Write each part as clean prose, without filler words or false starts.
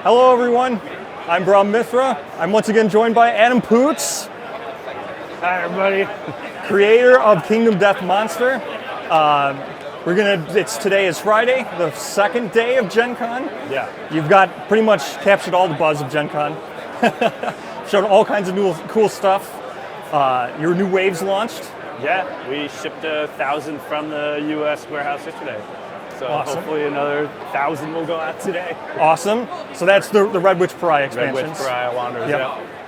Hello everyone, I'm Brahm Mithra. I'm once again joined by Adam Poots. Hi everybody. Creator of Kingdom Death Monster. Today is Friday, the second day of GenCon. Yeah. You've got pretty much captured all the buzz of GenCon. Showed all kinds of new cool stuff. Your new waves launched. Yeah, we shipped 1,000 from the US warehouse yesterday. So Awesome. Hopefully another 1,000 will go out today. Awesome. So that's the Red Witch Pariah expansions. Red Witch Pariah Wanderers,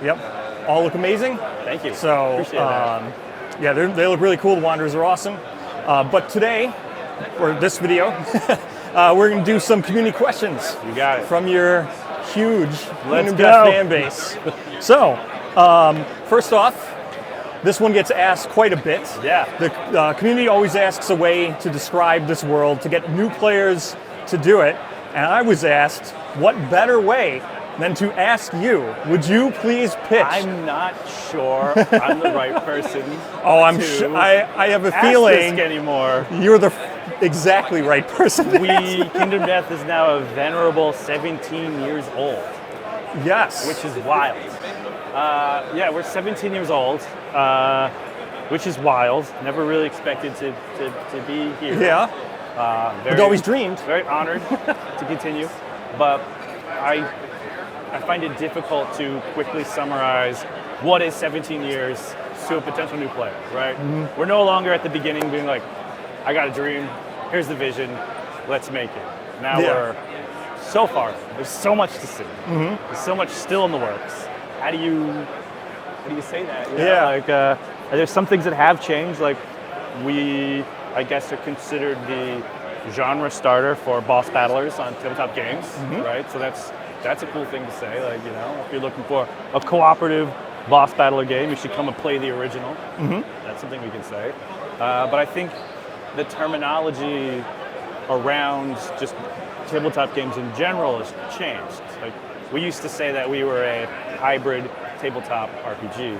Yep. All look amazing. Thank you. So, appreciate that. yeah, they look really cool. The Wanderers are awesome. But today, or this video, we're going to do some community questions. You got it. From your huge Let's Kingdom go. Death fan base. So, first off, this one gets asked quite a bit. Yeah. The community always asks a way to describe this world, to get new players to do it. And I was asked, what better way than to ask you, would you please pitch? I'm not sure I'm the right person. I have a ask feeling this anymore. you're the exactly right person. to ask. Kingdom Death is now a venerable 17 years old, Yes. which is wild. Yeah, we're 17 years old, which is wild. Never really expected to be here. Yeah. I've always dreamed. Very honored to continue, but I find it difficult to quickly summarize what is 17 years to a potential new player, right? Mm-hmm. We're no longer at the beginning being like, I got a dream, here's the vision, let's make it. Now we're so far, there's so much to see. Mm-hmm. There's so much still in the works. How do you say that? You know, like, there's some things that have changed, like we, I guess, are considered the genre starter for boss battlers on tabletop games, right? So that's a cool thing to say. Like, you know, if you're looking for a cooperative boss battler game, you should come and play the original. Mm-hmm. That's something we can say. But I think the terminology around just tabletop games in general has changed. Like, we used to say that we were a hybrid tabletop RPG,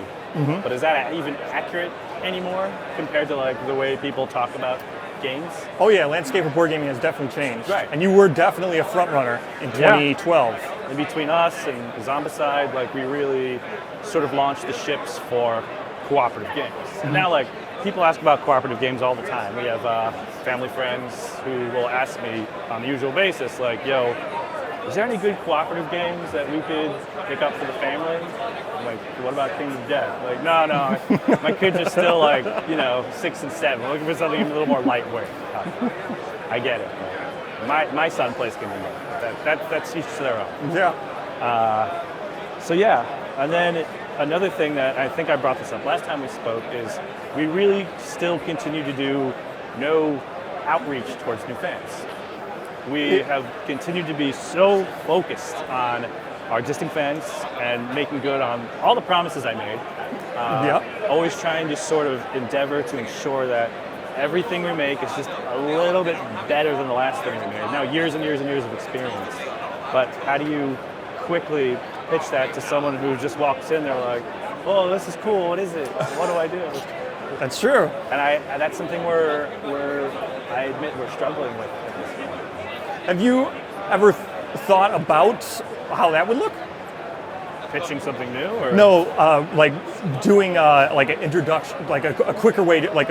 but is that even accurate anymore compared to like the way people talk about games? Oh yeah, landscape of board gaming has definitely changed. Right. And you were definitely a front runner in 2012. In between us and Zombicide, like we really sort of launched the ships for cooperative games. And now like people ask about cooperative games all the time. We have family friends who will ask me on the usual basis, like, yo, is there any good cooperative games that we could pick up for the family? I'm like, what about Kingdom Death? Like, no, my kids are still like, 6 and 7. We're looking for something a little more lightweight. I get it. My son plays Kingdom Death. That's each to their own. Yeah. So yeah, and then another thing that I think I brought this up last time we spoke is we really still continue to do no outreach towards new fans. We have continued to be so focused on our existing fans and making good on all the promises I made. Always trying to sort of endeavor to ensure that everything we make is just a little bit better than the last thing we made. Now, years and years and years of experience. But how do you quickly pitch that to someone who just walks in, they're like, oh, this is cool, what is it? What do I do? That's true. And that's something I admit we're struggling with. Have you ever thought about how that would look? Pitching something new, or No, like doing like an introduction, like a quicker way to like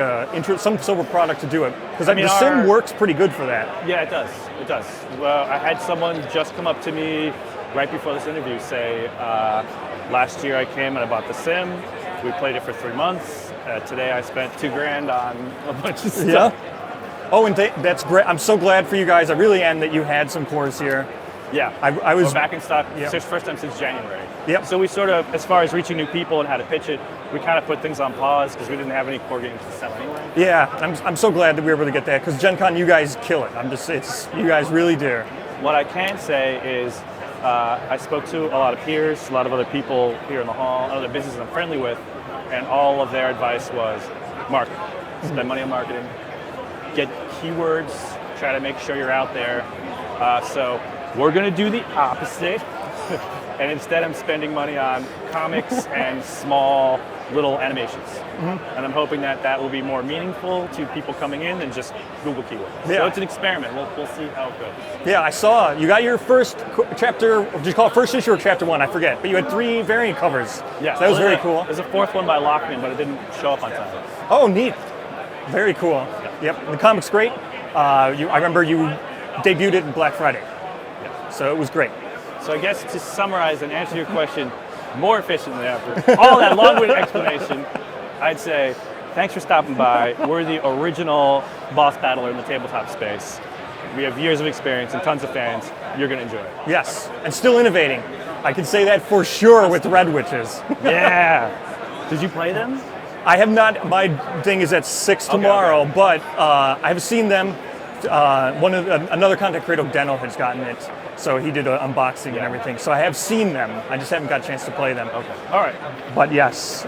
some sort of product to do it. Because the sim works pretty good for that. Yeah, it does. It does. Well, I had someone just come up to me right before this interview say, last year I came and I bought the sim. We played it for 3 months. Today I spent $2,000 on a bunch of stuff. Yeah. Oh, and that's great. I'm so glad for you guys. I really am that you had some cores here. Yeah, I was We're back in stock. It's the first time since January. Yep. So we sort of, as far as reaching new people and how to pitch it, we kind of put things on pause because we didn't have any core games to sell anyway. Yeah, I'm so glad that we were able to get that because GenCon, you guys kill it. You guys really do. What I can say is, I spoke to a lot of peers, a lot of other people here in the hall, other businesses I'm friendly with, and all of their advice was market. Spend money on marketing, get keywords, try to make sure you're out there. So we're going to do the opposite. and instead I'm spending money on comics and small little animations. And I'm hoping that that will be more meaningful to people coming in than just Google keywords. Yeah. So it's an experiment. We'll see how it goes. Yeah, I saw you got your first chapter. Did you call it first issue or chapter 1? I forget. But you had 3 variant covers. Yeah, so that was very cool. There's a 4th one by Lockman, but it didn't show up on time. Oh, neat. Very cool. Yep, the comic's great. I remember you debuted it in Black Friday. Yeah. So it was great. So I guess to summarize and answer your question more efficiently after all that long-winded explanation, I'd say thanks for stopping by. We're the original boss battler in the tabletop space. We have years of experience and tons of fans. You're going to enjoy it. Yes, and still innovating. I can say that for sure with Red Witches. Yeah. Did you play them? I have not. My thing is at 6 tomorrow, okay. but I have seen them. Another content creator, Deno, has gotten it, so he did an unboxing and everything. So I have seen them. I just haven't got a chance to play them. Okay. All right. But yes,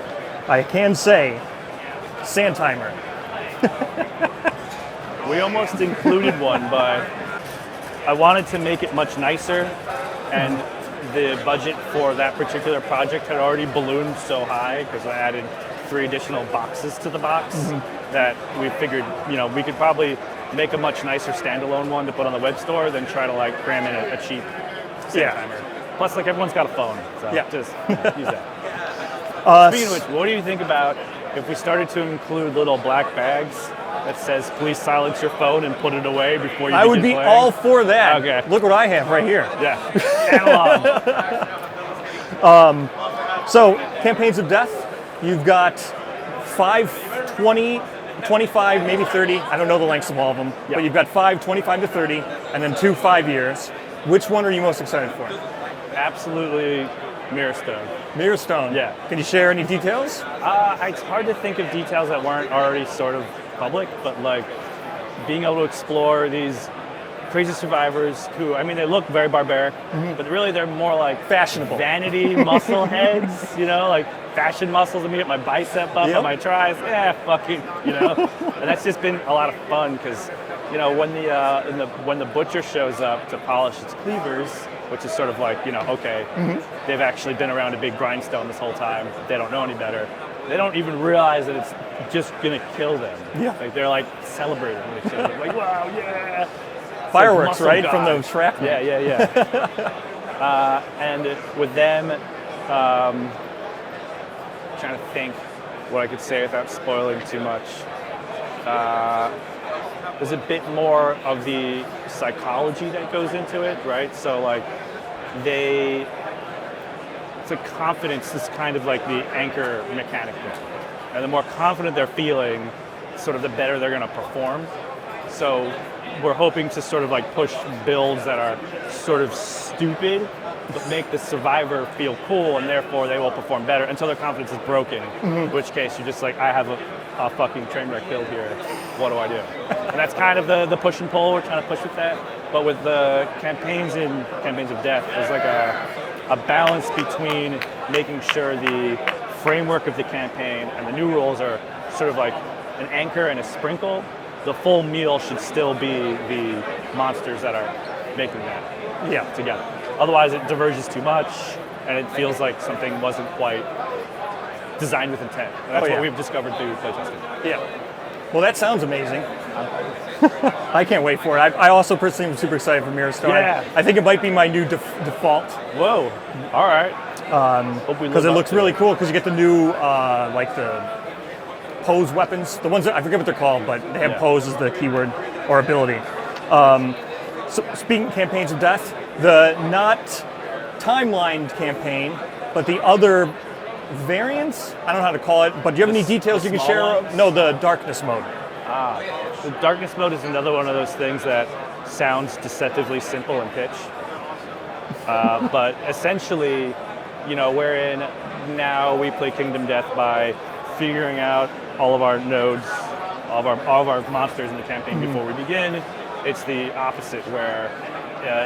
I can say, Sandtimer. We almost included one, but I wanted to make it much nicer, and the budget for that particular project had already ballooned so high because I added 3 additional boxes to the box that we figured, we could probably make a much nicer standalone one to put on the web store than try to like cram in a cheap Sandtimer. Plus, like everyone's got a phone, so just use that. Speaking of which, what do you think about if we started to include little black bags that says "Please silence your phone and put it away before you"? I would be playing? all for that. Okay. Look what I have right here. Yeah, analog. So, Campaigns of Death. You've got 5, 20, 25, maybe 30. I don't know the lengths of all of them, but you've got 5, 25 to 30, and then 2 5 years. Which one are you most excited for? Absolutely, Mirrorstone. Mirrorstone. Yeah. Can you share any details? It's hard to think of details that weren't already sort of public, but like being able to explore these crazy survivors who, I mean, they look very barbaric, but really they're more like Fashionable. vanity muscle heads, like fashion muscles. Let me get my bicep up on my tris. Yeah, fucking, And that's just been a lot of fun because, when the butcher shows up to polish its cleavers, which is sort of like, okay, they've actually been around a big grindstone this whole time. They don't know any better. They don't even realize that it's just gonna kill them. Yeah. Like they're like celebrating when it shows up. Like, wow, yeah. Fireworks, like right? From the shrapnel. Yeah. And with them, trying to think what I could say without spoiling too much. There's a bit more of the psychology that goes into it, right? So like it's a confidence is kind of like the anchor mechanic there. And the more confident they're feeling, sort of the better they're gonna perform. So we're hoping to sort of like push builds that are sort of stupid, but make the survivor feel cool, and therefore they will perform better until their confidence is broken, in which case you're just like, I have a fucking train wreck build here, what do I do? And that's kind of the push and pull we're trying to push with that. But with the campaigns of Death, there's like a balance between making sure the framework of the campaign and the new rules are sort of like an anchor and a sprinkle. The full meal should still be the monsters that are making that together. Otherwise it diverges too much and it feels like something wasn't quite designed with intent. And that's what we've discovered through playtesting. Yeah. Well, that sounds amazing. I can't wait for it. I also personally am super excited for Mirrorstone. Yeah. I think it might be my new default. Whoa. All right. Because it looks really cool because you get the new, like the pose weapons. The ones that, I forget what they're called, but they have pose as the keyword or ability. So speaking of Campaigns of Death, the not timelined campaign, but the other variants, I don't know how to call it, but do you have any details you can share? Ones? No, the darkness mode. The darkness mode is another one of those things that sounds deceptively simple in pitch. But essentially, wherein now we play Kingdom Death by figuring out all of our nodes, all of our monsters in the campaign before we begin. It's the opposite, where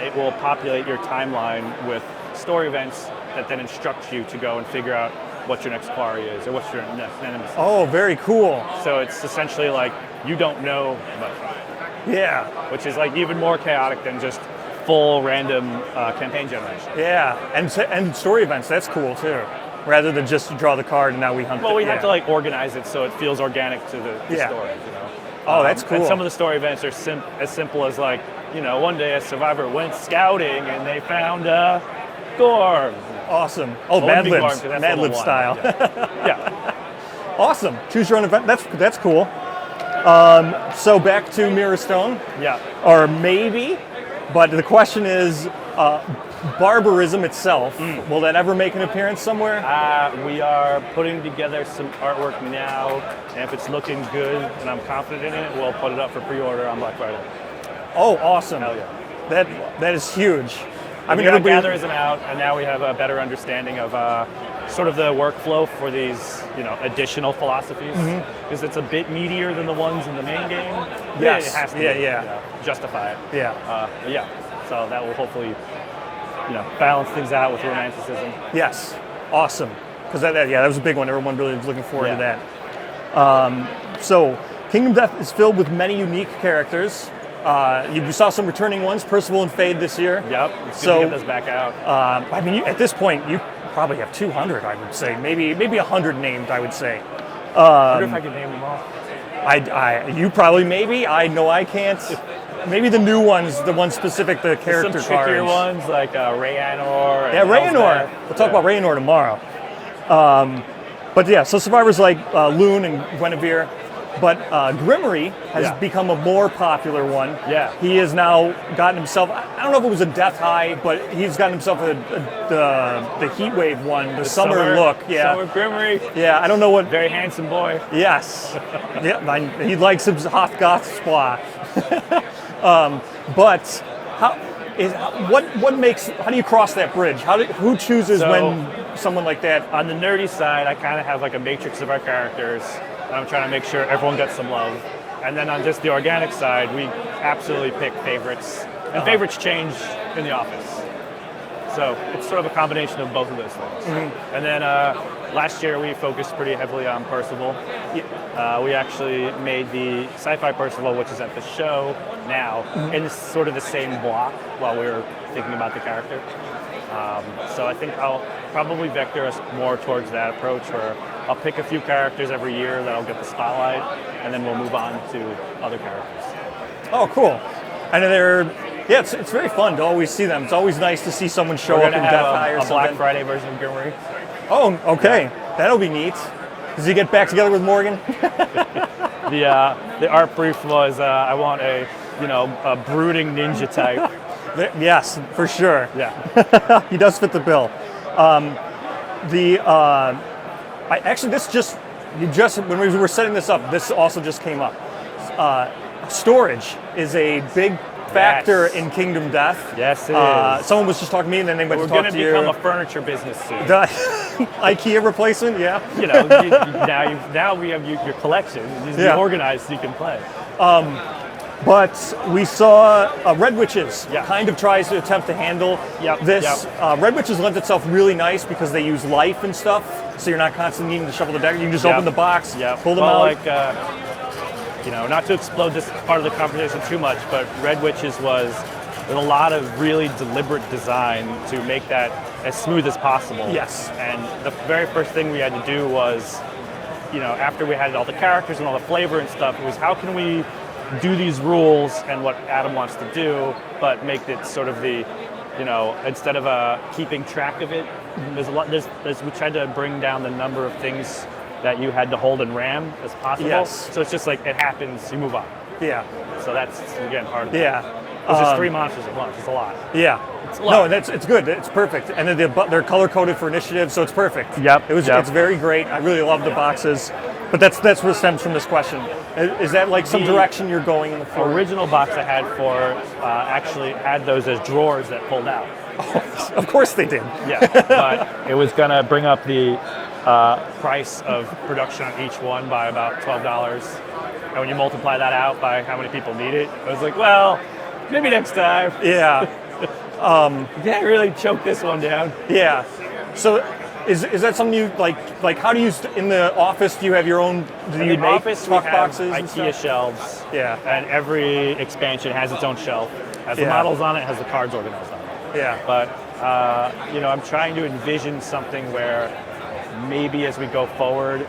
it will populate your timeline with story events that then instruct you to go and figure out what your next quarry is or what's your next enemy. Oh, very cool. So it's essentially like you don't know much. Yeah. Which is like even more chaotic than just full random campaign generation. Yeah, and story events. That's cool too. Rather than just draw the card and now we hunt. Well, we have to like organize it so it feels organic to the story. You know. Oh, that's cool. And some of the story events are as simple as like, you know, one day a survivor went scouting and they found Gorm. Awesome. Oh, Mad Libs style. Yeah. Awesome. Choose your own event. That's cool. So back to Mirror Stone. Yeah. Or maybe, but the question is, barbarism itself, will that ever make an appearance somewhere? We are putting together some artwork now, and if it's looking good and I'm confident in it, we'll put it up for pre-order on Black Friday. Oh, awesome. Hell yeah. That is huge. I mean, we got Gatherism out, and now we have a better understanding of sort of the workflow for these, you know, additional philosophies, because it's a bit meatier than the ones in the main game. Yes. It has to you know, justify it. Yeah. So that will hopefully, you know, balance things out with romanticism. Yes. Awesome. Because that was a big one. Everyone really was looking forward to that. So Kingdom Death is filled with many unique characters. You saw some returning ones, Percival and Fade this year. Yep. It's good to get those back out. I mean, at this point, you probably have 200, I would say. Maybe 100 named, I would say. I wonder if I can name them all. You probably, maybe. I know I can't. Maybe the new ones, the ones specific to character some trickier cards. ones like Rayanor. Yeah, Rayanor. We'll talk about Rayanor tomorrow. But yeah, so survivors like Loon and Guinevere. But Grimmery has become a more popular one. Yeah. He has now gotten himself, I don't know if it was a Death High, but he's gotten himself the Heat Wave one, the summer look. Yeah. Summer Grimmery. Yeah, I don't know what. Very handsome boy. Yes. Yeah, he likes his hot goth splash. But what makes, how do you cross that bridge? Who chooses when someone like that? On the nerdy side, I kind of have like a matrix of our characters. I'm trying to make sure everyone gets some love. And then on just the organic side, we absolutely pick favorites. And favorites change in the office. So it's sort of a combination of both of those things. And then last year we focused pretty heavily on Percival. We actually made the sci-fi Percival, which is at the show now, in sort of the same block while we were thinking about the character. So I think I'll probably vector us more towards that approach where I'll pick a few characters every year that'll get the spotlight, and then we'll move on to other characters. Oh, cool. And it's very fun to always see them. It's always nice to see someone show up in Death High or something. A Black Friday version of Grimmery. Oh, okay. Yeah. That'll be neat. Does he get back together with Morgan? The art brief was I want a brooding ninja type. Yes, for sure. Yeah. He does fit the bill. When we were setting this up, this also just came up. Storage is a big factor in Kingdom Death. Yes, it is. Someone was just talking to me, and then they went to talk to you. We're going to become a furniture business soon. The IKEA replacement, yeah. Now we have your collection. It needs to be organized so you can play. But we saw Red Witches kind of tries to attempt to handle this. Red Witches lends itself really nice because they use life and stuff, so you're not constantly needing to shuffle the deck. You can just open the box, pull them out. Not to explode this part of the conversation too much, but Red Witches was with a lot of really deliberate design to make that as smooth as possible. Yes. And the very first thing we had to do was, after we had all the characters and all the flavor and stuff, it was how can we do these rules and what Adam wants to do, but make it sort of the, instead of keeping track of it, we tried to bring down the number of things that you had to hold and ram as possible. Yes. So it's just like it happens, you move on. Yeah. So that's, again, part of it. Yeah. It's just 3 monsters at once. It's a lot. Yeah. It's a lot. No, it's good. It's perfect. And then they're color-coded for initiative, so it's perfect. Yep. It's very great. I really love the boxes. But that's where stems from this question. Is that like some direction you're going in the forward? Original box I had for actually had those as drawers that pulled out. Oh, of course they did. Yeah, but it was going to bring up the price of production on each one by about $12. And when you multiply that out by how many people need it, I was like, well, maybe next time. Yeah. You can't really choke this one down. Yeah. So Is that something you like? How do you in the office? Do you have your own? Do you In the make office, we talk have boxes? and IKEA stuff? shelves. Yeah. And every expansion has its own shelf. Has the Yeah. models on it, has the cards organized on it. Yeah. But I'm trying to envision something where maybe as we go forward,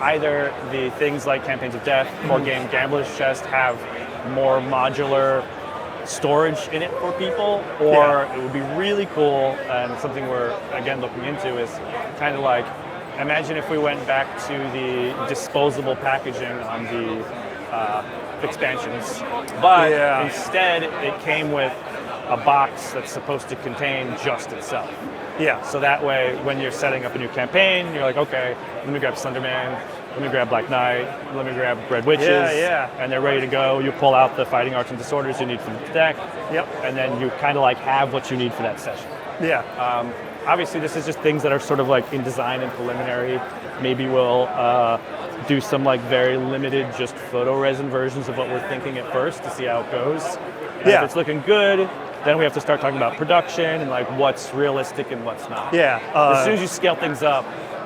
either the things like Campaigns of Death or Gambler's Chest have more modular storage in it for people, or it would be really cool, and something we're again looking into is kind of like, imagine if we went back to the disposable packaging on the expansions, but instead it came with a box that's supposed to contain just itself. Yeah. So that way, when you're setting up a new campaign, you're like, okay, let me grab Slenderman, let me grab Black Knight, let me grab Red Witches, and they're ready to go. You pull out the fighting arts and disorders you need for the deck, and then you kind of like have what you need for that session. Yeah. Obviously, this is just things that are sort of like in design and preliminary. Maybe we'll do some like very limited, just photo resin versions of what we're thinking at first to see how it goes. And if it's looking good, then we have to start talking about production and like what's realistic and what's not. Yeah. As soon as you scale things up,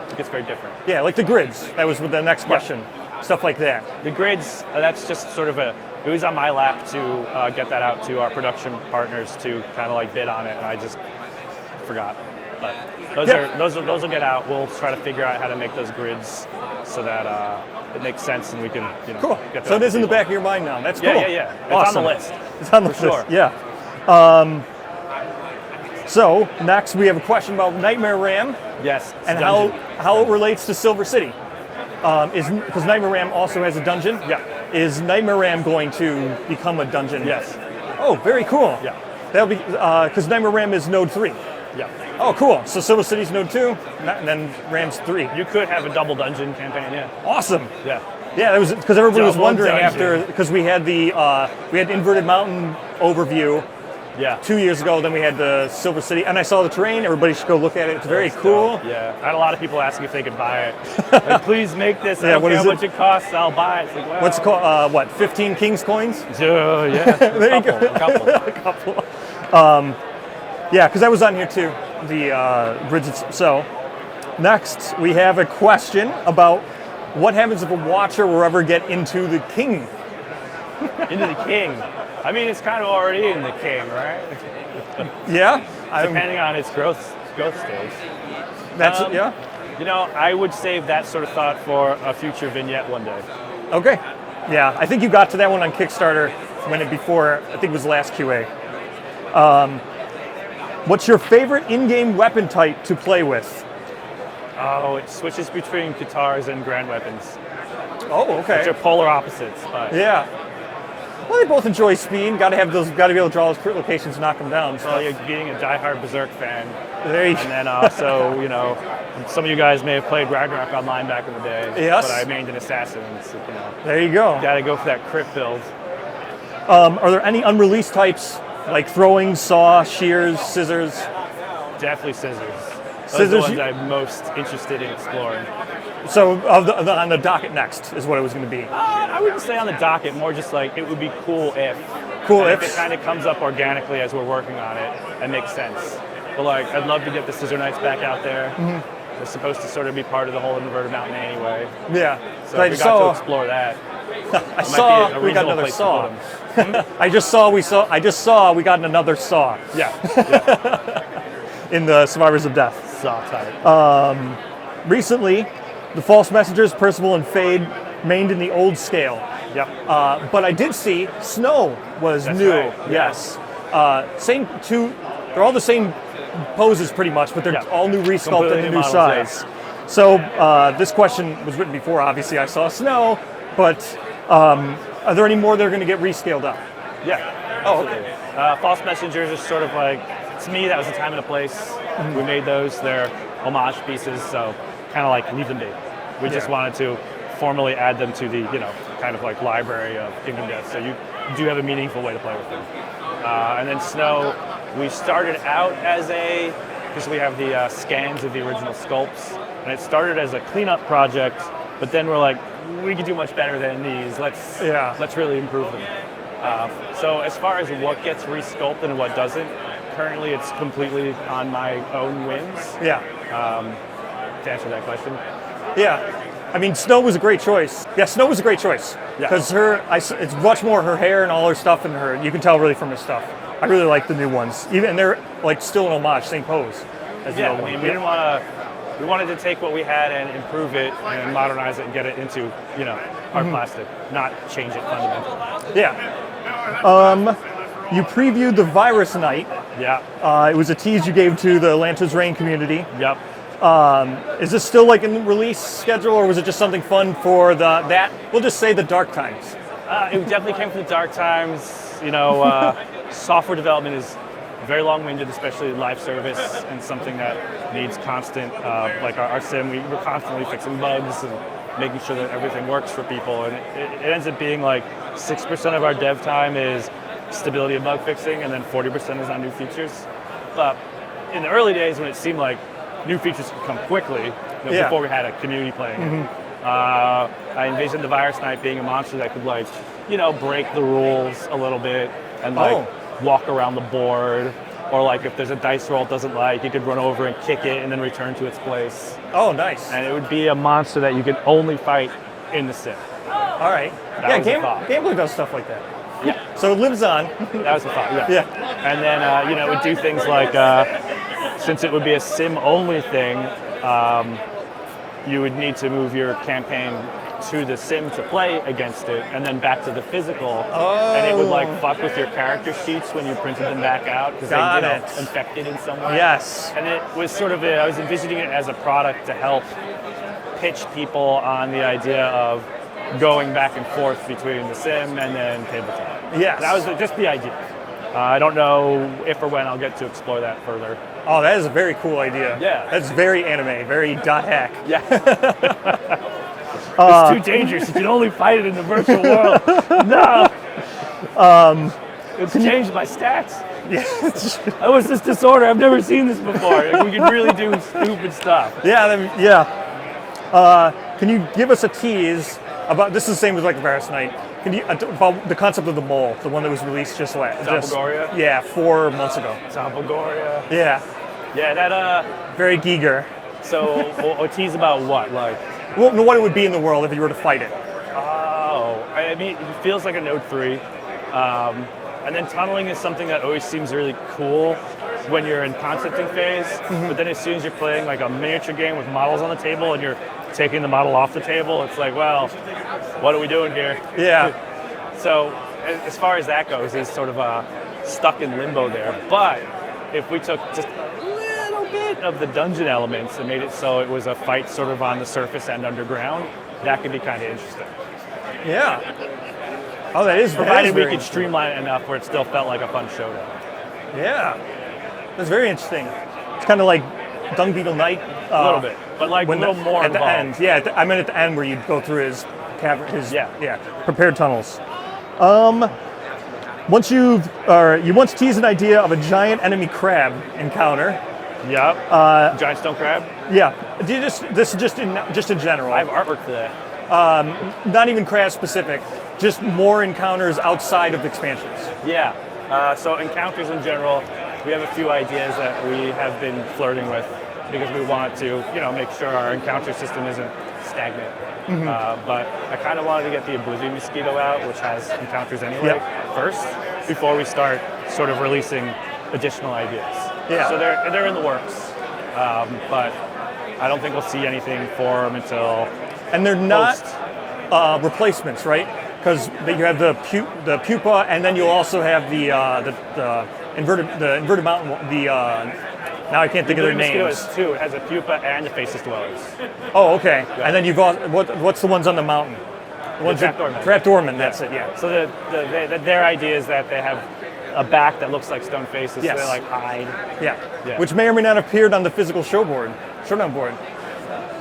it gets very different. Yeah, like the grids. That was the next question. Stuff like that. The grids, that's just sort of it was on my lap to get that out to our production partners to kind of like bid on it, and I just forgot. But those will get out. We'll try to figure out how to make those grids so that it makes sense and we can cool. Get So it is in the back of your mind now. That's cool. Yeah. It's Awesome. on the list. It's on the For list. sure. Yeah. So next we have a question about Nightmare Ram Yes. and how it relates to Silver City. Because Nightmare Ram also has a dungeon. Yeah. Is Nightmare Ram going to become a dungeon? Yes. Oh, very cool. Yeah. That'll be because Nightmare Ram is Node 3. Yeah. Oh, cool. So Silver City's Node 2, and then Ram's 3. You could have a double dungeon campaign. Yeah. Awesome. Yeah. Yeah, that was because everybody was Double wondering dungeon. after because we had the Inverted Mountain overview Yeah. 2 years ago. Then we had the Silver City, and I saw the terrain. Everybody should go look at it. It's very cool. Yeah. I had a lot of people asking if they could buy it. Like, please make this. I don't what care is how it? much it costs. I'll buy it. It's like, well, What's it called? 15 King's coins? Yeah. There you go. A couple. A couple. Yeah, because I was on here too. The grids. So next we have a question about what happens if a watcher will ever get into the king. Into the king. I mean, it's kind of already in the king, right? Yeah, Depending on its growth stage. That's yeah. I would save that sort of thought for a future vignette one day. Okay. Yeah, I think you got to that one on Kickstarter before I think it was last QA. What's your favorite in-game weapon type to play with? Oh, it switches between guitars and grand weapons, Oh, which are okay. polar opposites. But Yeah. Well, they both enjoy speed. Got to be able to draw those crit locations, knock them down. So well, you're being a diehard Berserk fan, there you and then also, some of you guys may have played Ragnarok Online back in the day. Yes. But I mained an assassin, so, There you go. got to go for that crit build. Are there any unreleased types like throwing, saw, shears, scissors? Definitely scissors. Those Scissors, are the ones I'm most interested in exploring. So on the docket next is what it was going to be. I wouldn't say on the docket, more just like it would be cool if. Cool If if. it kind of comes up organically as we're working on it and makes sense. But like, I'd love to get the Scissor Knights back out there. Mm-hmm. They're supposed to sort of be part of the whole Inverted Mountain anyway. Yeah. So if we got to explore that. I saw we got another saw. I just saw we got another saw Yeah. in the Survivors of Death. Saw type. Recently, the False Messengers, Percival, and Fade mained in the old scale. Yep. But I did see Snow was That's new. right, Yes. Same two. They're all the same poses pretty much, but they're all new resculpted Completely and new new models, size. So this question was written before. Obviously, I saw Snow, but are there any more that are going to get rescaled up? Yeah. Oh, okay. False Messengers is sort of like, to me, that was the time and the place. We made those. They're homage pieces, so kind of like leave them be. We just wanted to formally add them to the, kind of like library of Kingdom Death. So you do have a meaningful way to play with them. And then Snow, we started out as because we have the scans of the original sculpts, and it started as a cleanup project, but then we're like, we could do much better than these. Let's really improve them. So as far as what gets resculpted and what doesn't, currently it's completely on my own whims. Yeah. To answer that question. Yeah. I mean, Snow was a great choice. Yeah, Snow was a great choice. Yeah. Because it's much more her hair and all her stuff and her, you can tell really from her stuff. I really like the new ones. And they're like still an homage, same pose as the old one. We didn't want to, we wanted to take what we had and improve it and modernize it and get it into, hard plastic, not change it fundamentally. Yeah. You previewed the Virus Night. Yeah. It was a tease you gave to the Lanterns Reign community. Yep. Is this still like in the release schedule, or was it just something fun for we'll just say the dark times? It definitely came from the dark times. Software development is very long-winded, especially live service, and something that needs constant, like our sim, we're constantly fixing bugs and making sure that everything works for people. And it ends up being like 6% of our dev time is stability and bug fixing, and then 40% is on new features. But in the early days when it seemed like new features could come quickly, before we had a community playing it. I envisioned the Virus Knight being a monster that could break the rules a little bit and walk around the board, or if there's a dice roll it doesn't like, you could run over and kick it and then return to its place. Oh, nice. And it would be a monster that you could only fight in the sim. All right. Gameplay does stuff like that. Yeah. So it lives on. That was the thought, yeah. Yeah. And then, it would do things like, since it would be a sim-only thing, you would need to move your campaign to the sim to play against it, and then back to the physical. Oh. And it would fuck with your character sheets when you printed them back out because they infected in some way. Yes. And it was I was envisioning it as a product to help pitch people on the idea of going back and forth between the sim and then tabletop. Yes. That was just the idea. I don't know if or when I'll get to explore that further. Oh, that is a very cool idea. Yeah. That's very anime, very .hack. Yeah. It's too dangerous. You can only fight it in the virtual world. No. It's changed my stats. Yeah. What's this disorder? I've never seen this before. We can really do stupid stuff. Yeah. Can you give us a tease about, this is the same with the Virus Knight, about the concept of the mole, the one that was released just Zapogoria? Yeah, 4 months ago. Zapogoria. Yeah. Yeah, that very Giger. So a tease about what? Well, what it would be in the world if you were to fight it. Oh, I mean, it feels like a Node 3. And then tunneling is something that always seems really cool when you're in concepting phase, but then as soon as you're playing a miniature game with models on the table and you're taking the model off the table, it's well, what are we doing here? Yeah. So as far as that goes, it's sort of stuck in limbo there. But if we took just a little bit of the dungeon elements and made it so it was a fight sort of on the surface and underground, that could be kind of interesting. Yeah. Oh, that is provided we could streamline it enough where it still felt like a fun showdown. Yeah. That's very interesting. It's kind of like Dung Beetle Knight. A little bit, but a little more at the end. Yeah, I meant at the end where you'd go through his prepared tunnels. You once teased an idea of a giant enemy crab encounter. Yeah. Giant stone crab. Yeah. This is just in general. I have artwork for that. Not even crab specific. Just more encounters outside of the expansions. Yeah. So encounters in general, we have a few ideas that we have been flirting with because we want to, make sure our encounter system isn't stagnant. But I kind of wanted to get the Oblivion Mosquito out, which has encounters anyway, first, before we start sort of releasing additional ideas. Yeah. So they're in the works, but I don't think we'll see anything for them until. And they're not replacements, right? Because you have the pupa, and then you'll also have the inverted mountain. Now I can't think of their names. The Mosquito has two. It has a pupa and the Faceless Dwellers. Oh, okay. Yeah. And then you've got what's the ones on the mountain? Trapdoorman. That's it. Yeah. So their idea is that they have a back that looks like stone faces. Yes. So they're eyed. Yeah. Which may or may not have appeared on the physical showdown board.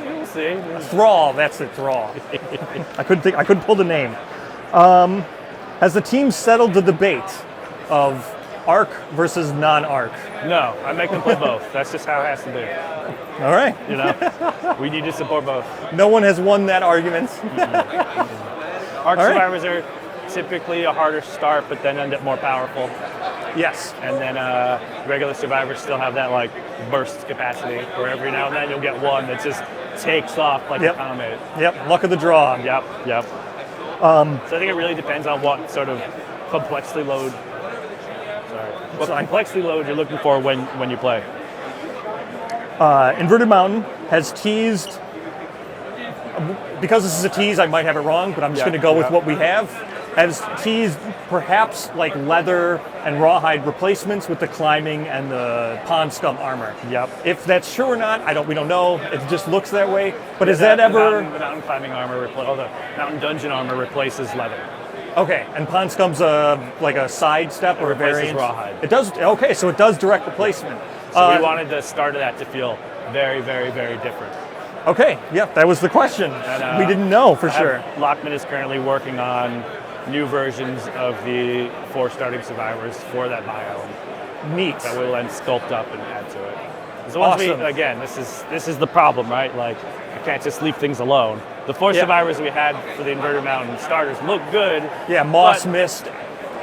We'll see. Thraw. That's it. Thraw. I couldn't pull the name. Has the team settled the debate of ARC versus non-ARC? No, I make them play both. That's just how it has to be. All right. We need to support both. No one has won that argument. ARC survivors are typically a harder start, but then end up more powerful. Yes. And then regular survivors still have that like burst capacity, where every now and then you'll get one that just takes off like a comet. Yep, luck of the draw. Yep. So I think it really depends on what sort of complexity load. Complexity load you're looking for when you play. Inverted Mountain has teased. Because this is a tease, I might have it wrong, but I'm just going to go with what we have. Has teased perhaps like leather and rawhide replacements with the climbing and the pond scum armor. Yep. If that's true or not, we don't know. It just looks that way. But is that ever the mountain climbing armor? The mountain dungeon armor replaces leather. Okay, and pond scum's like a side step or a variant. Rawhide. It does. Okay, so it does direct replacement. So we wanted the start of that to feel very, very, very different. Okay, yep, that was the question. And, we didn't know for sure. Lockman is currently working on new versions of the 4 starting survivors for that biome. Neat. That we'll then sculpt up and add to it. So awesome. Again, this is the problem, right? Like, I can't just leave things alone. The 4 survivors we had for the Inverted Mountain starters look good. Yeah, Moss missed.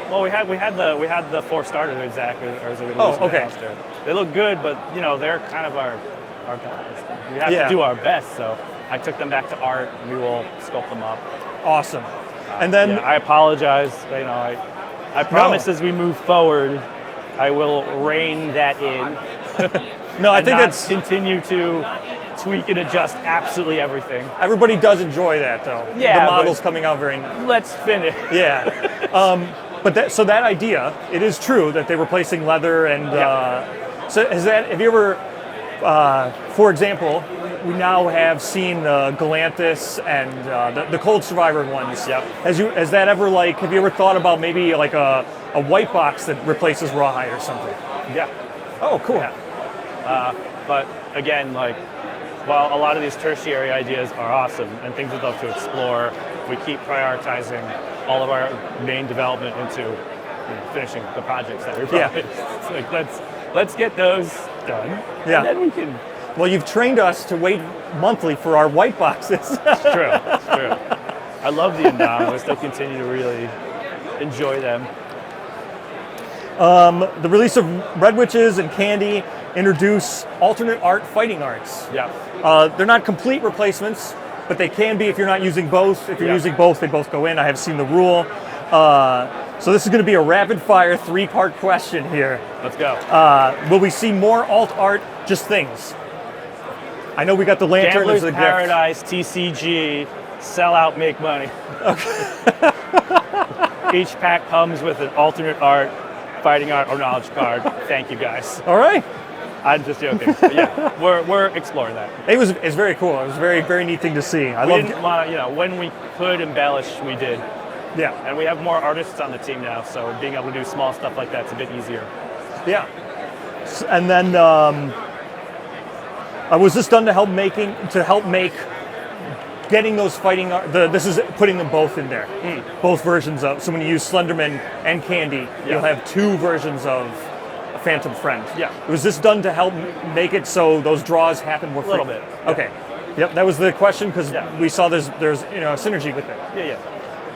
Well, we had the 4 starters exactly. Okay. They look good, but they're kind of our guys. We have to do our best. So I took them back to art. We will sculpt them up. Awesome. And then I apologize. I promise as we move forward, I will rein that in. No, I think it's continue to tweak and adjust absolutely everything. Everybody does enjoy that, though. Yeah, the model's coming out very. Let's finish. Yeah. But that idea, it is true that they're replacing leather and. So have you ever, for example, we now have seen Galantis and the Cold Survivor ones. Yep. Has that ever have you ever thought about maybe like a white box that replaces rawhide or something? Yeah. Oh, cool. Yeah. But again, while a lot of these tertiary ideas are awesome and things we'd love to explore, we keep prioritizing all of our main development into finishing the projects that we promised. It's let's get those done. Yeah. And then we can. Well, you've trained us to wait monthly for our white boxes. It's true. I love the Indom. I still continue to really enjoy them. The release of Red Witches and Candy introduce alternate art fighting arts. Yeah. They're not complete replacements, but they can be if you're not using both. If you're using both, they both go in. I have seen the rule. So this is going to be a rapid-fire 3-part question here. Let's go. Will we see more alt art, just things? I know we got the lantern Gambler's as a Paradise, TCG, sell out, make money. Okay. Each pack comes with an alternate art, fighting art, or knowledge card. Thank you, guys. All right. I'm just joking. But yeah, we're exploring that. It's very cool. It was a very, very neat thing to see. We didn't want to, when we could embellish, we did. Yeah. And we have more artists on the team now, so being able to do small stuff like that's a bit easier. Yeah. And then was this done to help make getting those fighting art? This is putting them both in there, both versions of. So when you use Slenderman and Candy, you'll have 2 versions of a Phantom Friend. Yeah. Was this done to help make it so those draws happen more frequently? A little bit. Okay. Yep. That was the question because we saw there's synergy with it. Yeah.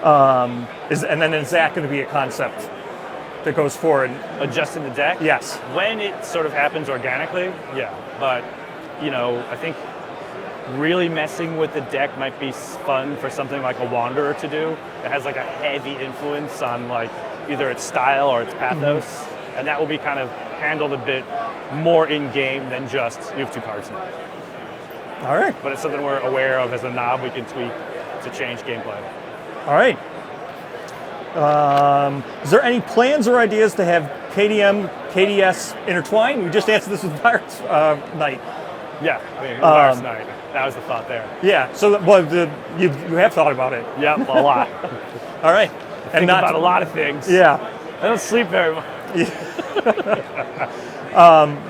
And then is that going to be a concept that goes forward? Adjusting the deck? Yes. When it sort of happens organically, yeah. But, I think really messing with the deck might be fun for something like a Wanderer to do. It has a heavy influence on either its style or its pathos. Mm-hmm. And that will be kind of handled a bit more in-game than just, you have 2 cards now. All right. But it's something we're aware of as a knob we can tweak to change gameplay. All right. Is there any plans or ideas to have KDM, KDS intertwined? We just answered this with Virus Night. Yeah, Virus Night. That was the thought there. Yeah. So, you have thought about it. Yep, a lot. All right. Think about a lot of things. Yeah. I don't sleep very much.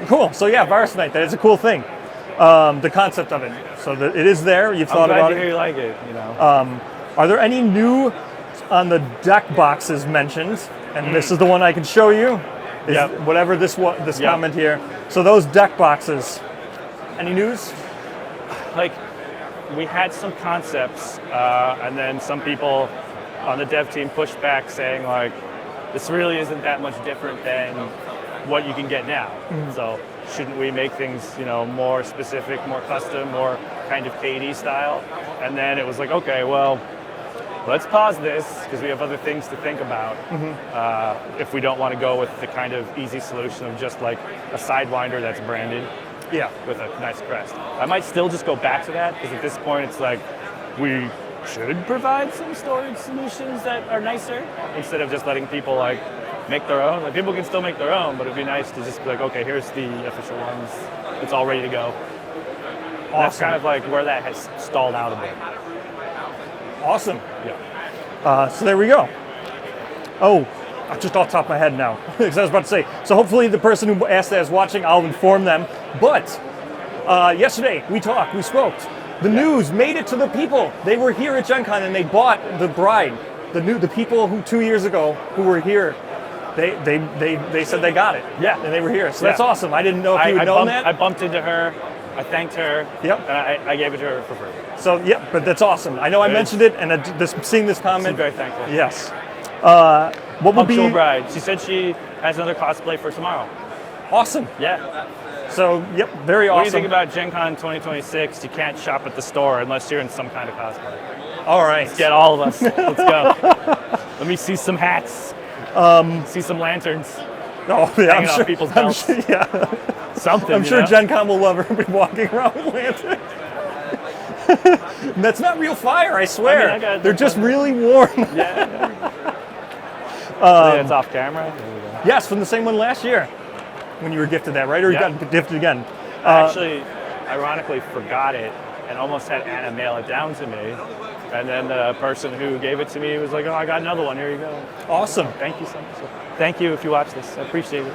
Cool. So yeah, Virus Night. That is a cool thing. The concept of it. So it is there. You've thought about it. I'm glad to hear you like it. Are there any new on the deck boxes mentioned? And this is the one I can show you. Whatever this comment here. So those deck boxes. Any news? We had some concepts, and then some people on the dev team pushed back, saying this really isn't that much different than what you can get now. So shouldn't we make things, more specific, more custom, more kind of KD style? And then it was like, okay, well, let's pause this because we have other things to think about. If we don't want to go with the kind of easy solution of just like a Sidewinder that's branded with a nice crest. I might still just go back to that because at this point it's like we should provide some storage solutions that are nicer instead of just letting people like make their own. Like, people can still make their own, but it'd be nice to just be like, okay, here's the official ones. It's all ready to go. Awesome. That's kind of like where that has stalled out a bit. Awesome. Yeah. So there we go. Oh, just off the top of my head now, because I was about to say. So hopefully the person who asked that is watching. I'll inform them. But yesterday we spoke. The news made it to the people. They were here at GenCon and they bought the bride. The people who 2 years ago who were here. They said they got it. Yeah. And they were here. So that's awesome. I didn't know if you had known that. I bumped into her. I thanked her. Yep. And I gave it to her for free. So, yeah, but that's awesome. I know I mentioned it, and seeing this comment. I'm very thankful. Yes. What will be... Punctual bride. She said she has another cosplay for tomorrow. Awesome. Yeah. So, yep, very awesome. What do you think about GenCon 2026? You can't shop at the store unless you're in some kind of cosplay. All right. Let's get all of us. Let's go. Let me see some hats. See some lanterns. Oh, yeah, hanging off people's belts. I'm sure, Something. I'm sure GenCon will love everybody walking around with lanterns. That's not real fire, I swear. I mean, they're just really warm. Yeah. It's off camera. Yes, from the same one last year when you were gifted that, right? Or you got gifted again? I actually, ironically, forgot it and almost had Anna mail it down to me. And then the person who gave it to me was like, oh, I got another one. Here you go. Awesome. Thank you so much. Thank you if you watch this. I appreciate it.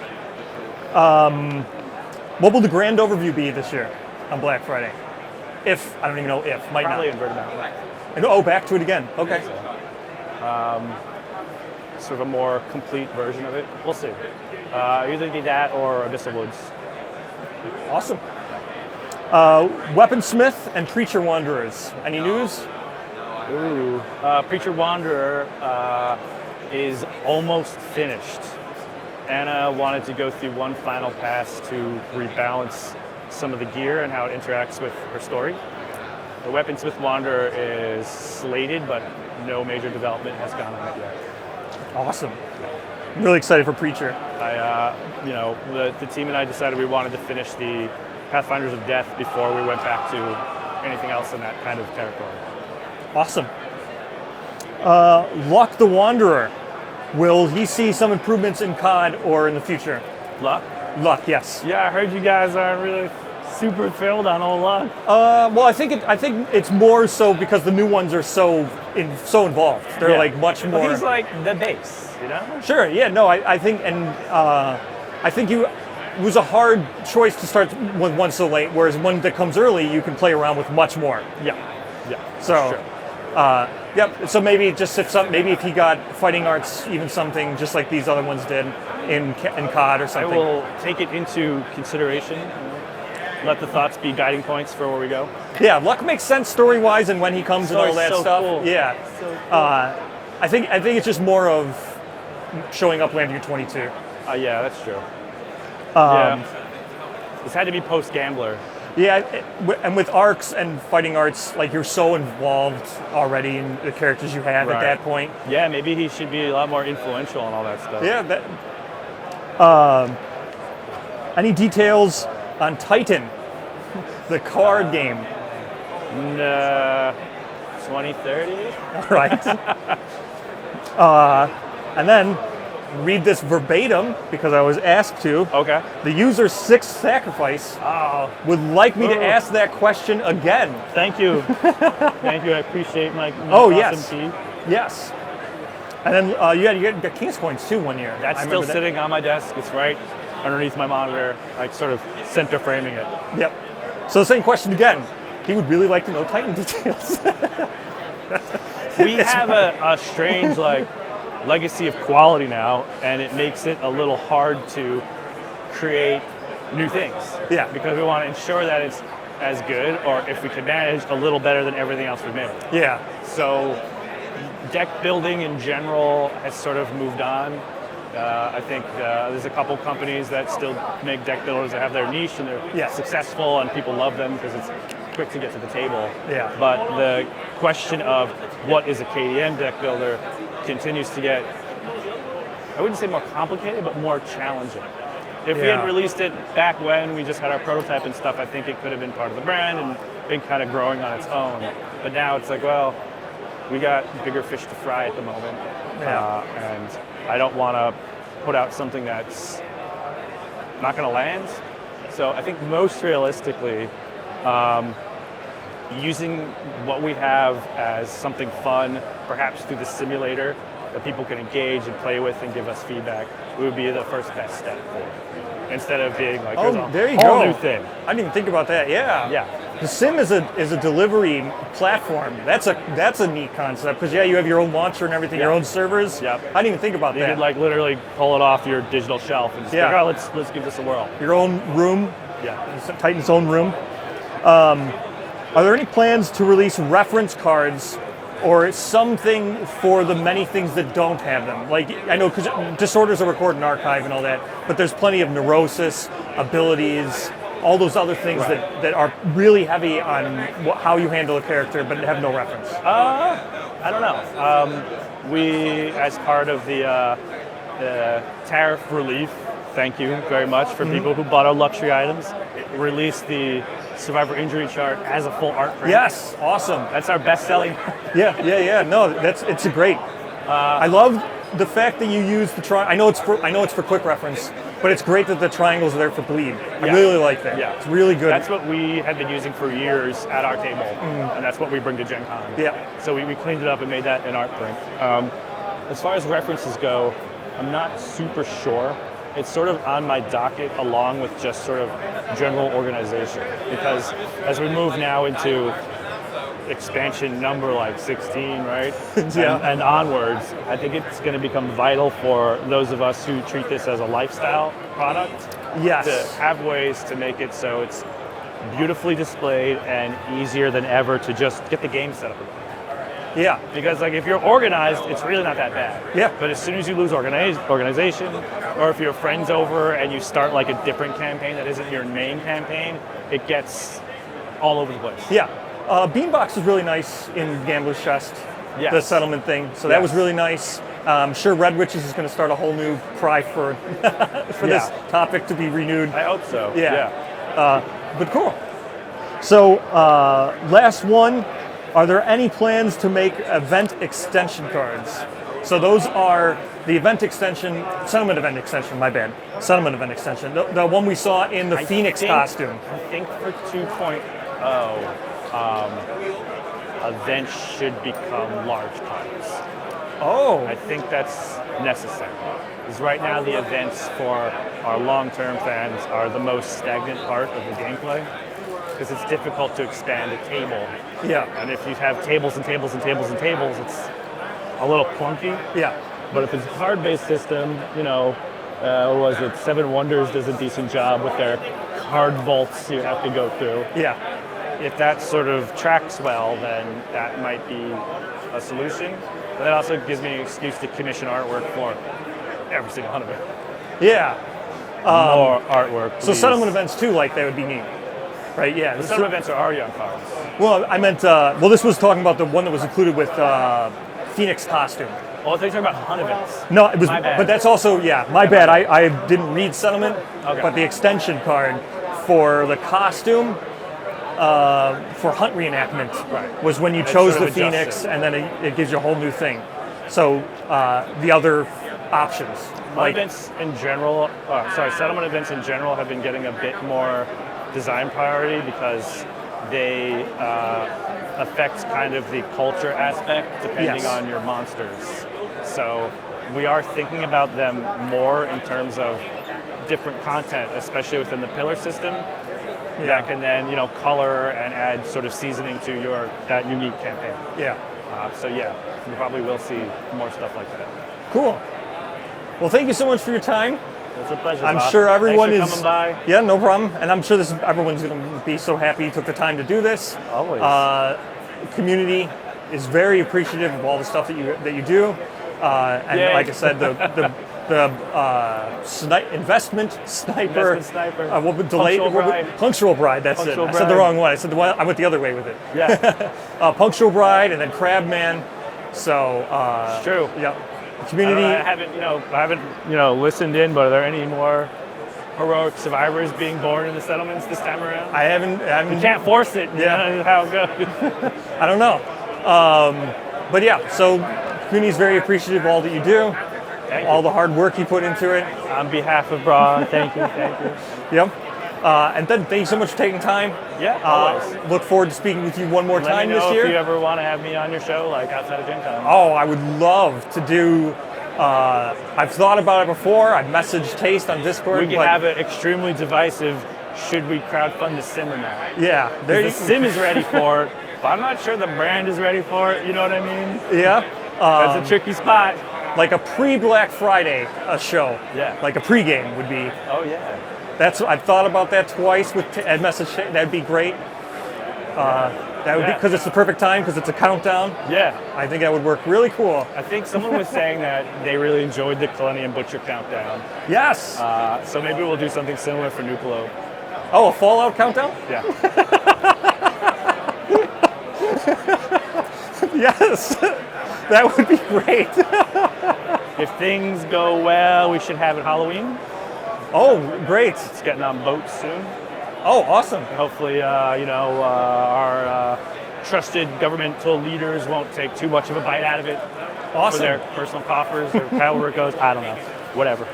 What will the grand overview be this year on Black Friday? If, I don't even know if, might Probably not. inverted mount. Oh, back to it again. Okay. Sort of a more complete version of it. We'll see. Either be that or Abyssal Woods. Awesome. Weaponsmith and Preacher Wanderers. Any news? Ooh. Preacher Wanderer is almost finished. Anna wanted to go through one final pass to rebalance some of the gear and how it interacts with her story. The Weaponsmith Wanderer is slated, but no major development has gone on it yet. Awesome. I'm really excited for Preacher. The team and I decided we wanted to finish the Pathfinders of Death before we went back to anything else in that kind of territory. Awesome. Luck the Wanderer. Will he see some improvements in COD or in the future? Luck? Luck, yes. Yeah, I heard you guys aren't really super thrilled on old Luck. Well, I think it's more so because the new ones are so involved. They're like much more. Well, he's like the base, you know? Sure. Yeah. No. I think it was a hard choice to start with one so late, whereas one that comes early, you can play around with much more. Yeah. So. Sure. Yep. So maybe if he got fighting arts, even something just like these other ones did in COD or something. I will take it into consideration. Let the thoughts be guiding points for where we go. Yeah, Luck makes sense story-wise and when he comes and all that stuff. Cool. Yeah. So cool. I think it's just more of showing up landing your 22. Yeah, that's true. This had to be post-Gambler. Yeah, and with arcs and fighting arts, like you're so involved already in the characters you have at that point. Yeah, maybe he should be a lot more influential and all that stuff. Yeah. Any details on Titan, the card game? 2030. Right. And then read this verbatim because I was asked to. Okay. The user's sixth sacrifice would like me to ask that question again. Thank you. Thank you. I appreciate my awesome tea. Yes. And then you got King's Coins too one year. That's still sitting on my desk. It's right underneath my monitor, like sort of center framing it. Yep. So the same question again. He would really like to know Titan details. We have a strange legacy of quality now, and it makes it a little hard to create new things. Yeah. Because we want to ensure that it's as good, or if we can manage, a little better than everything else we've made. Yeah. So deck building in general has sort of moved on. I think there's a couple companies that still make deck builders that have their niche and they're successful and people love them because it's quick to get to the table. Yeah. But the question of what is a KDM deck builder continues to get, I wouldn't say more complicated, but more challenging. If we had released it back when we just had our prototype and stuff, I think it could have been part of the brand and been kind of growing on its own. But now it's like, well, we got bigger fish to fry at the moment. And I don't want to put out something that's not going to land. So I think most realistically, using what we have as something fun, perhaps through the simulator that people can engage and play with and give us feedback, would be the first best step forward. Instead of being like, there you whole go. new thing. I didn't even think about that. Yeah. Yeah. The Sim is a delivery platform. That's a neat concept because you have your own launcher and everything, your own servers. Yep. I didn't even think about You that. could like literally pull it off your digital shelf and just like, oh, let's give this a whirl. Your own room. Yeah. Titan's own room. Are there any plans to release reference cards or something for the many things that don't have them? Like, I know because disorders are recorded in archive and all that, but there's plenty of neurosis, abilities, all those other things that are really heavy on how you handle a character but have no reference. I don't know. We, as part of the tariff relief, thank you very much for people who bought our luxury items, released the Survivor Injury Chart as a full art print. Yes, awesome. That's our best-selling. Yeah. No, it's a great. I love the fact that you use the I know it's for quick reference, but it's great that the triangles are there for bleed. I really like that. Yeah. It's really good. That's what we had been using for years at our table, and that's what we bring to GenCon. Yeah. So we cleaned it up and made that an art print. As far as references go, I'm not super sure. It's sort of on my docket along with just sort of general organization, because as we move now into expansion number like 16, right? And onwards, I think it's going to become vital for those of us who treat this as a lifestyle product to have ways to make it so it's beautifully displayed and easier than ever to just get the game set up again. Yeah. Because like if you're organized, it's really not that bad. Yeah. But as soon as you lose organization, or if your friend's over and you start like a different campaign that isn't your main campaign, it gets all over the place. Yeah. Beanbox was really nice in Gambler's Chest, the settlement thing. So that was really nice. I'm sure Red Witches is going to start a whole new cry for this topic to be renewed. I hope so. But cool. So last one. Are there any plans to make event extension cards? So those are the event extension, settlement event extension, my bad. Settlement event extension. The one we saw in the Phoenix costume. I think for 2.0, events should become large cards. Oh. I think that's necessary. Because right now the events for our long-term fans are the most stagnant part of the gameplay. Because it's difficult to expand a table. Yeah. And if you have tables and tables and tables and tables, it's a little clunky. Yeah. But if it's a card-based system, was it Seven Wonders does a decent job with their card vaults you have to go through. Yeah. If that sort of tracks well, then that might be a solution. But that also gives me an excuse to commission artwork for every single one of it. Yeah. More artwork, please. So settlement events too, like that would be neat. Right, yeah. The settlement events are already on cards. Well, I meant, this was talking about the one that was included with Phoenix costume. Oh, I think you're talking about hunt events. No, it was, my bad. But that's also, my bad. I didn't read settlement, but the extension card for the costume for hunt reenactment was when you chose the Phoenix, and then it gives you a whole new thing. So the other options. Events in general, settlement events in general have been getting a bit more design priority because they affect kind of the culture aspect depending on your monsters. So we are thinking about them more in terms of different content, especially within the pillar system, that can then color and add sort of seasoning to that unique campaign. We probably will see more stuff like that. Cool. Well, thank you so much for your time. It's a pleasure. I'm Bob. sure everyone Thanks for coming by. Yeah, no problem. And I'm sure everyone's going to be so happy you took the time to do this. Always. Community is very appreciative of all the stuff that you do. Like I said, the the investment sniper. Investment sniper. Punctual bride. That's Punctual it. I said the wrong one. I said the one. I went the other way with it. Yeah. Punctual bride, and then Crabman. So It's true. yeah, community. I haven't listened in, but are there any more heroic survivors being born in the settlements this time around? I haven't. You can't force it. Yeah. You know how it goes. I don't know. But yeah, so community is very appreciative of all that you do, all the hard work you put into it. On behalf of Thraw, thank you. Yep. And then thank you so much for taking time. Yeah, always. Look forward to speaking with you one more Let time me know this year. if you ever want to have me on your show, like outside of GenCon. Oh, I would love to do. I've thought about it before. I've messaged Taste on Discord. We can have it extremely divisive. Should we crowdfund the sim or not? Yeah, The sim is ready for it, but I'm not sure the brand is ready for it. You know what I mean? Yeah. That's a tricky spot. Like a pre-Black Friday show. Yeah. Like a pregame would be. Oh yeah. I've thought about that twice with message. That'd be great. That would be because it's the perfect time because it's a countdown. Yeah. I think that would work really cool. I think someone was saying that they really enjoyed the Millennium Butcher countdown. Yes. So maybe we'll do something similar for Nuplo. Oh, a Fallout countdown? Yeah. Yes. That would be great. If things go well, we should have it Halloween. Oh, great. It's getting on boats soon. Oh, awesome. Hopefully, our trusted governmental leaders won't take too much of a bite out of it for Awesome. their personal coffers or however it goes. I don't know. Whatever.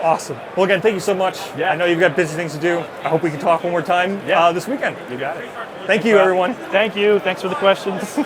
Awesome. Well, again, thank you so much. Yeah. I know you've got busy things to do. I hope we can talk one more time this weekend. You got it. Thank you, everyone. Thank you. Thanks for the questions.